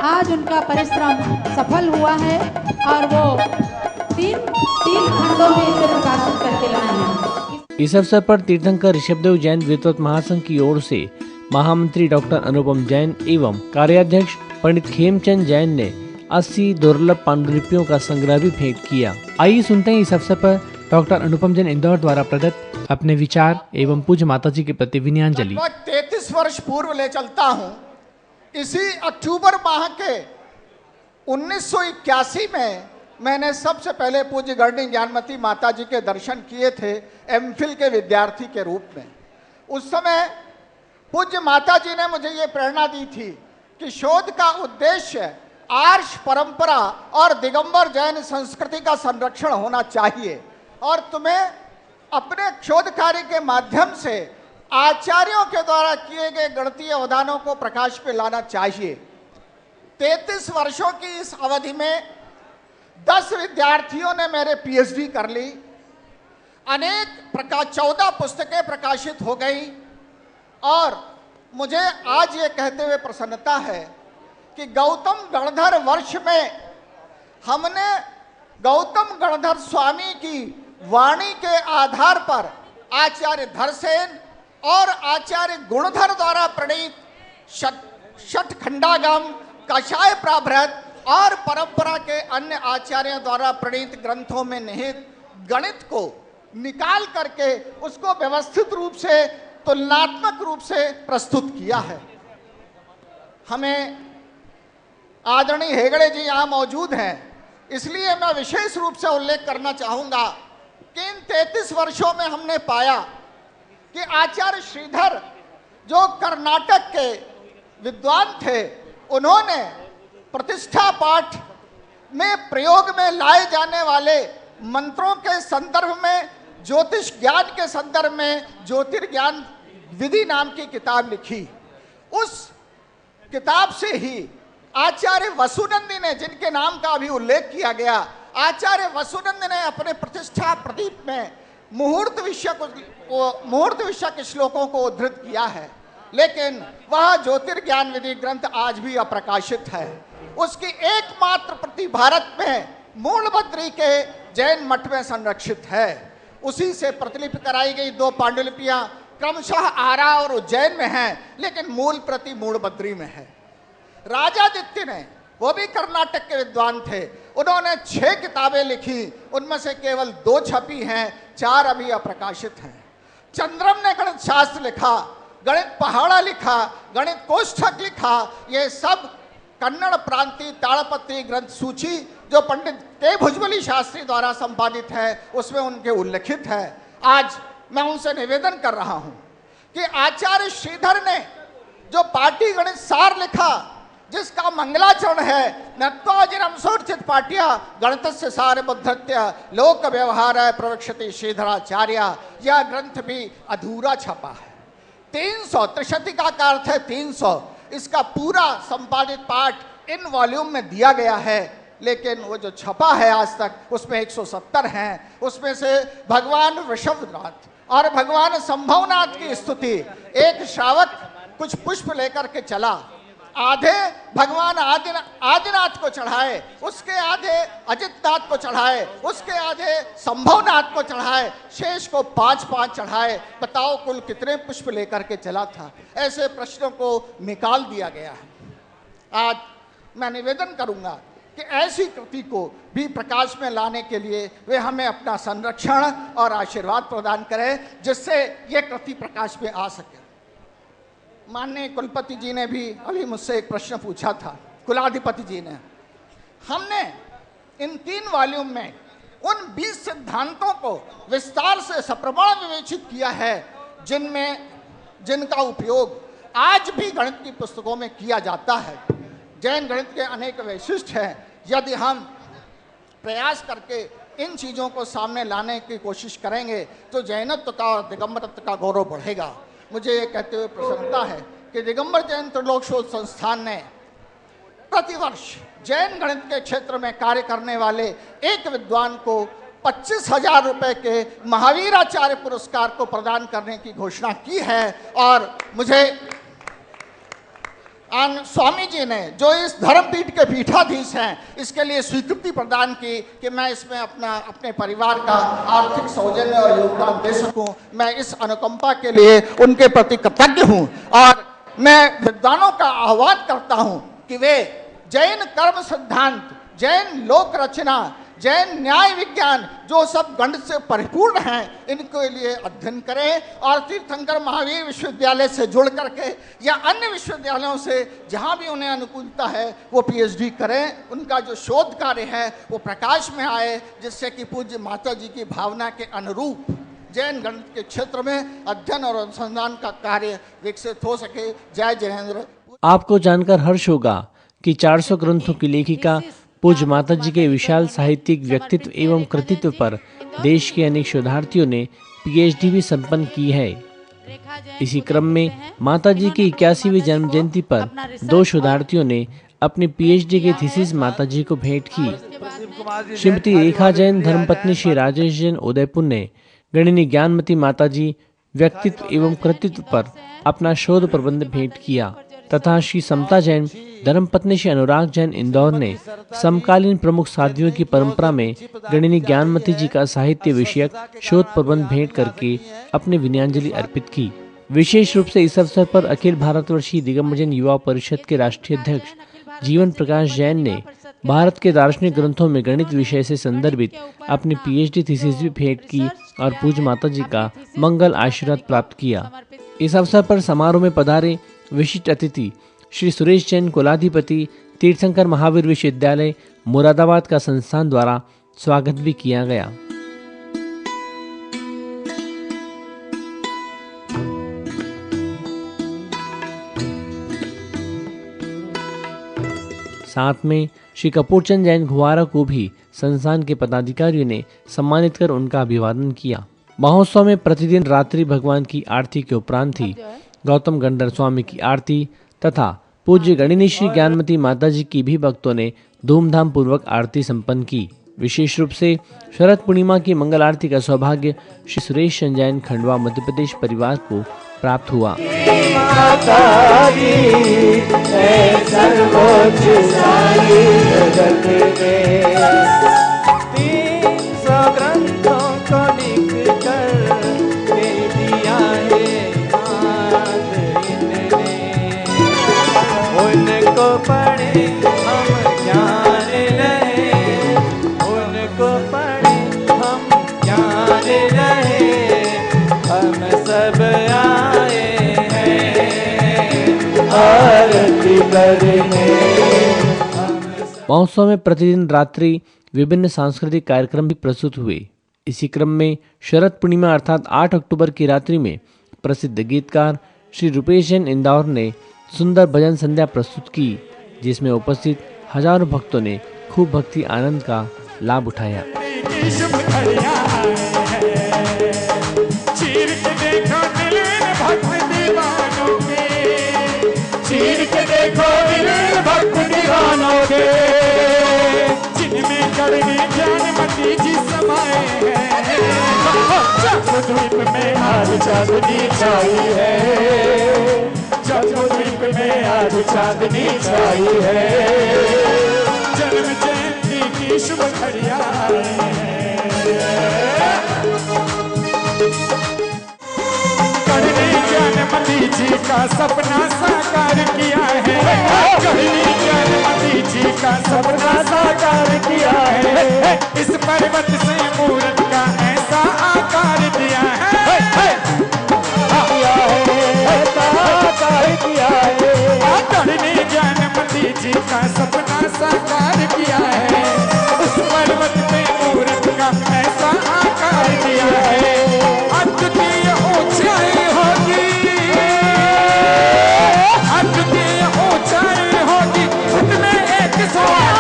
आज उनका परिश्रम सफल हुआ है और वो तीन खंडों में इसे प्रकाशित करके लाए हैं। इस अवसर पर तीर्थंकर ऋषभदेव जैन विद्वत महासंघ की ओर से महामंत्री डॉक्टर अनुपम जैन एवं कार्याध्यक्ष पंडित खेमचंद जैन ने 80 दुर्लभ पांडुलिपियों का संग्रह भी भेंट किया। आइए सुनते हैं इस अवसर पर डॉक्टर अनुपम जैन इंदौर द्वारा प्रदत्त अपने विचार एवं पूज्य माताजी के प्रति विनयाञ्जलि। 33 वर्ष पूर्व ले चलता हूँ। इसी अक्टूबर माह के 1981 में मैंने सबसे पहले पूज्य गढ़नी ज्ञानमती माताजी के दर्शन किए थे एमफिल के विद्यार्थी के रूप में। उस समय पूज्य माताजी ने मुझे ये प्रेरणा दी थी कि शोध का उद्देश्य आर्ष परंपरा और दिगंबर जैन संस्कृति का संरक्षण होना चाहिए और तुम्हें अपने शोध कार्य के माध्यम से आचार्यों के द्वारा किए गए गणितीय अवदानों को प्रकाश पे लाना चाहिए। 33 वर्षों की इस अवधि में 10 विद्यार्थियों ने मेरे पीएचडी कर ली। अनेक 14 पुस्तकें प्रकाशित हो गई और मुझे आज ये कहते हुए प्रसन्नता है कि गौतम गणधर वर्ष में हमने गौतम गणधर स्वामी की वाणी के आधार पर आचार्य धरसेन और आचार्य गुणधर द्वारा प्रणीत षटखंडागम, कषाय प्राभृत और परंपरा के अन्य आचार्यों द्वारा प्रणीत ग्रंथों में निहित गणित को निकाल करके उसको व्यवस्थित रूप से तुलनात्मक रूप से प्रस्तुत किया है। हमें आदरणीय हेगड़े जी यहाँ मौजूद हैं, इसलिए मैं विशेष रूप से उल्लेख करना चाहूँगा कि इन 33 वर्षों में हमने पाया कि आचार्य श्रीधर जो कर्नाटक के विद्वान थे, उन्होंने प्रतिष्ठा पाठ में प्रयोग में लाए जाने वाले मंत्रों के संदर्भ में, ज्योतिष ज्ञान के संदर्भ में ज्योतिर्ज्ञान विधि नाम की किताब लिखी। उस किताब से ही आचार्य वसुनंदी ने, जिनके नाम का अभी उल्लेख किया गया, आचार्य वसुनंदी ने अपने प्रतिष्ठा प्रदीप में मुहूर्त विषय के श्लोकों को उद्धृत किया है, लेकिन वह ज्योतिर्ज्ञान विधि ग्रंथ आज भी अप्रकाशित है। उसकी एकमात्र प्रति भारत में मूलबद्री के जैन मठ में संरक्षित है। उसी से प्रतिलिपि कराई गई 2 पांडुलिपियां क्रमशः आरा और उज्जैन में हैं, लेकिन मूल प्रति मूलबद्री में है। राजादित्य ने, वो भी कर्नाटक के विद्वान थे, उन्होंने 6 किताबें लिखी, उनमें से केवल 2 छपी हैं, 4 अभी अप्रकाशित हैं। चंद्रम ने गणित शास्त्र लिखा, गणित पहाड़ा लिखा, गणित कोष्ठक लिखा। ये सब कन्नड़ प्रांतीय ताड़पत्री ग्रंथ सूची जो पंडित के भुजबली शास्त्री द्वारा संपादित है, उसमें उनके उल्लेखित है। आज मैं उनसे निवेदन कर रहा हूं कि आचार्य श्रीधर ने जो पाटी गणित सार लिखा, जिसका मंगलाचरण है नत्वाजिरम सोर्चित पाठ्या गणितस्य सारमुद्धृत्य लोक व्यवहार प्रवक्षति श्रीधराचार्य, यह ग्रंथ भी अधूरा छपा है। 300 त्रिशतिका का अर्थ है 300, इसका पूरा संपादित पाठ इन वॉल्यूम में दिया गया है, लेकिन वो जो छपा है आज तक उसमें 170 हैं। उसमें से भगवान ऋषभनाथ और भगवान संभवनाथ की स्तुति, एक श्रावक कुछ पुष्प लेकर के चला, आधे भगवान आदिनाथ को चढ़ाए, उसके आधे अजितनाथ को चढ़ाए, उसके आधे संभवनाथ को चढ़ाए, शेष को 5-5 चढ़ाए। बताओ कुल कितने पुष्प लेकर के चला था? ऐसे प्रश्नों को निकाल दिया गया है। आज मैं निवेदन करूंगा कि ऐसी कृति को भी प्रकाश में लाने के लिए वे हमें अपना संरक्षण और आशीर्वाद प्रदान करें, जिससे ये कृति प्रकाश में आ सके। माननीय कुलपति जी ने भी अभी मुझसे एक प्रश्न पूछा था, कुलाधिपति जी ने। हमने इन 3 वॉल्यूम में उन 20 सिद्धांतों को विस्तार से सप्रमाण विवेचित किया है, जिनका उपयोग आज भी गणित की पुस्तकों में किया जाता है। जैन गणित के अनेक वैशिष्ट हैं। यदि हम प्रयास करके इन चीज़ों को सामने लाने की कोशिश करेंगे तो जैनत्व का और दिगंबरत्व का गौरव बढ़ेगा। मुझे ये कहते हुए प्रसन्नता है कि दिगंबर जैन त्रिलोक शोध संस्थान ने प्रतिवर्ष जैन गणित के क्षेत्र में कार्य करने वाले एक विद्वान को 25,000 रुपए के महावीराचार्य पुरस्कार को प्रदान करने की घोषणा की है। और मुझे स्वामी जी ने जो इस धर्मपीठ के पीठाधीश हैं, इसके लिए स्वीकृति प्रदान की कि मैं इसमें अपने परिवार का आर्थिक सौजन्य और योगदान दे सकूं। मैं इस अनुकंपा के लिए उनके प्रति कृतज्ञ हूं और मैं विद्वानों का आह्वान करता हूं कि वे जैन कर्म सिद्धांत, जैन लोक रचना, जैन न्याय विज्ञान जो सब गणित से परिपूर्ण हैं, इनके लिए अध्ययन करें और तीर्थंकर महावीर विश्वविद्यालय से जुड़ करके या अन्य विश्वविद्यालयों से जहां भी उन्हें अनुकूलता है वो पीएचडी करें। उनका जो शोध कार्य है वो प्रकाश में आए, जिससे कि पूज्य माता जी की भावना के अनुरूप जैन गणित के क्षेत्र में अध्ययन और अनुसंधान का कार्य विकसित हो सके। जय जयेंद्र। आपको जानकर हर्ष होगा कि 400 ग्रंथों की लेखिका पूज्य माता जी के विशाल साहित्यिक व्यक्तित्व एवं कृतित्व पर देश के अनेक शोधार्थियों ने पीएचडी भी संपन्न की है। इसी क्रम में माता जी की 81वीं जन्म जयंती पर 2 शोधार्थियों ने अपनी पीएचडी की थीसिस माता जी को भेंट की। श्रीमती रेखा जैन धर्मपत्नी श्री राजेश जैन उदयपुर ने गणिनी ज्ञानमती माता जी व्यक्तित्व एवं कृतित्व पर अपना शोध प्रबंध भेंट किया तथा श्री समता जैन धर्मपत्नी श्री अनुराग जैन इंदौर ने समकालीन प्रमुख साध्वियों की परंपरा में गणिनी ज्ञानमती जी का साहित्य विषयक शोध प्रबंध भेंट करके अपने विनयांजलि अर्पित की। विशेष रूप से इस अवसर पर अखिल भारतवर्षीय दिगंबर जैन युवा परिषद के राष्ट्रीय अध्यक्ष जीवन प्रकाश जैन ने भारत के दार्शनिक ग्रंथों में गणित विषय से संदर्भित अपनी पीएचडी थीसिस भी भेंट की और पूज्य माता जी का मंगल आशीर्वाद प्राप्त किया। इस अवसर पर समारोह में पधारे विशिष्ट अतिथि श्री सुरेश जैन कुलाधिपति तीर्थंकर महावीर विश्वविद्यालय मुरादाबाद का संस्थान द्वारा स्वागत भी किया गया। साथ में श्री कपूरचंद जैन घुवारा को भी संस्थान के पदाधिकारियों ने सम्मानित कर उनका अभिवादन किया। महोत्सव में प्रतिदिन रात्रि भगवान की आरती के उपरांत ही गौतम गंडर स्वामी की आरती तथा पूज्य गणिनी श्री ज्ञानमती माता जी की भी भक्तों ने धूमधाम पूर्वक आरती संपन्न की। विशेष रूप से शरद पूर्णिमा की मंगल आरती का सौभाग्य श्री सुरेश जैन खंडवा मध्य प्रदेश परिवार को प्राप्त हुआ। महोत्सव में प्रतिदिन रात्रि विभिन्न सांस्कृतिक कार्यक्रम भी प्रस्तुत हुए। इसी क्रम में शरद पूर्णिमा अर्थात 8 अक्टूबर की रात्रि में प्रसिद्ध गीतकार श्री रूपेश जैन इंदौर ने सुंदर भजन संध्या प्रस्तुत की, जिसमें उपस्थित हजारों भक्तों ने खूब भक्ति आनंद का लाभ उठाया। जिनमें गणिनी ज्ञानमती जी समाए हैं, जम्बूद्वीप में आज चांदनी छाई है, जम्बूद्वीप में आज चांदनी छाई है, जन्म जयंती की शुभ घड़ियां गणिनी ज्ञानमती जी का सपना साकार किया है, गणिनी ज्ञानमती जी का सपना साकार किया है, इस पर्वत से मूरत का ऐसा आकार दिया है, गणिनी ज्ञानमती जी का सपना साकार किया है, उस पर्वत पे मूरत का ऐसा आकार दिया है, अद्वितीय ऊंचाई होगी, अद्वितीय ऊंचाई होगी, उसमें एक सवाल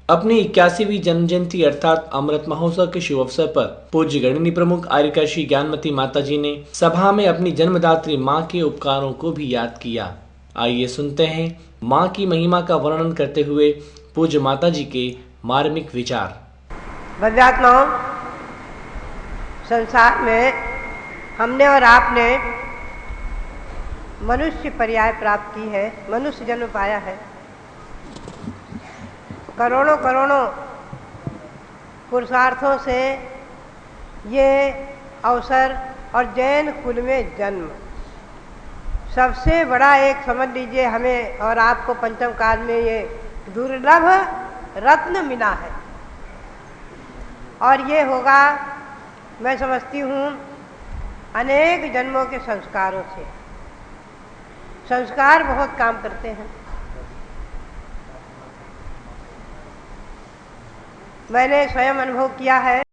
अपनी 81वीं जन्म जयंती अर्थात अमृत महोत्सव के शुभ अवसर पर पूज्य गणिनी प्रमुख आर्यका श्री ज्ञानमती माता जी ने सभा में अपनी जन्मदात्री मां के उपकारों को भी याद किया। आइए सुनते हैं मां की महिमा का वर्णन करते हुए पूज्य माता जी के मार्मिक विचार। वंद्यात्माओं, संसार में हमने और आपने मनुष्य पर्याय प्राप्त की है, मनुष्य जन्म पाया है। करोड़ों करोड़ों पुरुषार्थों से ये अवसर और जैन कुल में जन्म सबसे बड़ा एक समझ लीजिए हमें और आपको पंचम काल में ये दुर्लभ रत्न मिला है। और ये होगा, मैं समझती हूँ, अनेक जन्मों के संस्कारों से। संस्कार बहुत काम करते हैं। मैंने स्वयं अनुभव किया है